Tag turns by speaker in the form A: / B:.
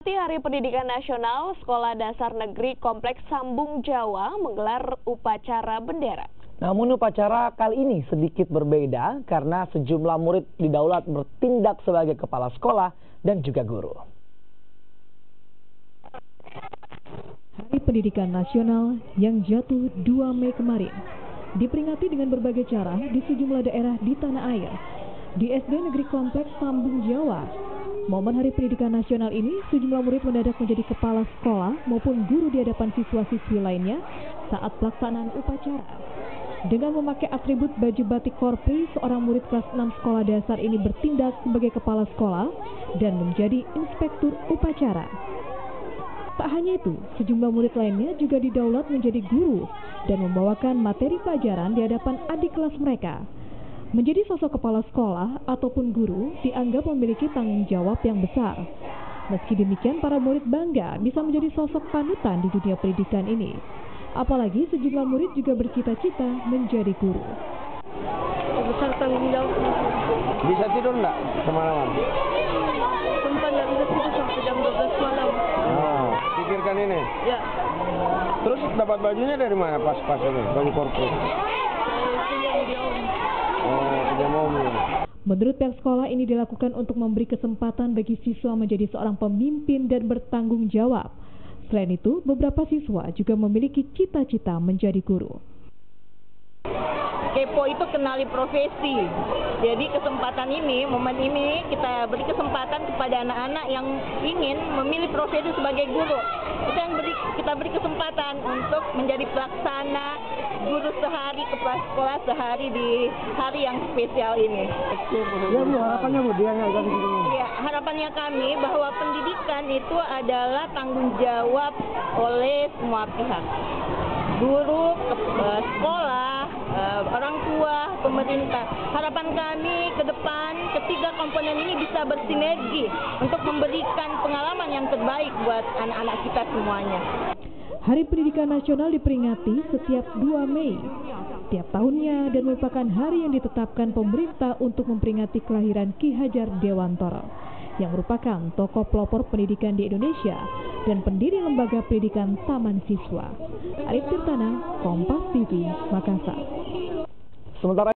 A: Memperingati Hari Pendidikan Nasional, Sekolah Dasar Negeri Kompleks Sambung Jawa menggelar upacara bendera.
B: Namun upacara kali ini sedikit berbeda karena sejumlah murid didaulat bertindak sebagai kepala sekolah dan juga guru.
C: Hari Pendidikan Nasional yang jatuh 2 Mei kemarin diperingati dengan berbagai cara di sejumlah daerah di tanah air. Di SD Negeri Kompleks Sambung Jawa, momen Hari Pendidikan Nasional ini sejumlah murid mendadak menjadi kepala sekolah maupun guru di hadapan siswa-siswi lainnya saat pelaksanaan upacara. Dengan memakai atribut baju batik korpri, seorang murid kelas 6 sekolah dasar ini bertindak sebagai kepala sekolah dan menjadi inspektur upacara. Tak hanya itu, sejumlah murid lainnya juga didaulat menjadi guru dan membawakan materi pelajaran di hadapan adik kelas mereka. Menjadi sosok kepala sekolah ataupun guru dianggap memiliki tanggung jawab yang besar. Meski demikian, para murid bangga bisa menjadi sosok panutan di dunia pendidikan ini. Apalagi sejumlah murid juga bercita-cita menjadi guru.
D: Besar tanggung jawab.
E: Bisa tidur enggak semalaman?
D: Sempat nggak bisa tidur sampai jam 12 malam.
E: Oh, pikirkan ini.
D: Ya.
E: Terus dapat bajunya dari mana pas-pas ini? Baju korpus.
C: Menurut pihak sekolah, ini dilakukan untuk memberi kesempatan bagi siswa menjadi seorang pemimpin dan bertanggung jawab. Selain itu, beberapa siswa juga memiliki cita-cita menjadi guru.
D: Kepo itu kenali profesi. Jadi kesempatan ini, momen ini kita beri kesempatan kepada anak-anak yang ingin memilih profesi sebagai guru. Kita beri kesempatan untuk menjadi pelaksana guru sehari, kepala sekolah sehari di hari yang spesial ini.
E: Ya Bu, harapannya Bu,
D: Ya, harapannya kami bahwa pendidikan itu adalah tanggung jawab oleh semua pihak. Guru, sekolah, orang tua, pemerintah. Harapan kami ke depan ketiga komponen ini bisa bersinergi untuk memberikan pengalaman yang terbaik buat anak-anak kita semuanya.
C: Hari Pendidikan Nasional diperingati setiap 2 Mei tiap tahunnya dan merupakan hari yang ditetapkan pemerintah untuk memperingati kelahiran Ki Hajar Dewantoro yang merupakan tokoh pelopor pendidikan di Indonesia dan pendiri lembaga pendidikan Taman Siswa. Arif Tirtana, Kompas TV, Makassar.
B: Sementara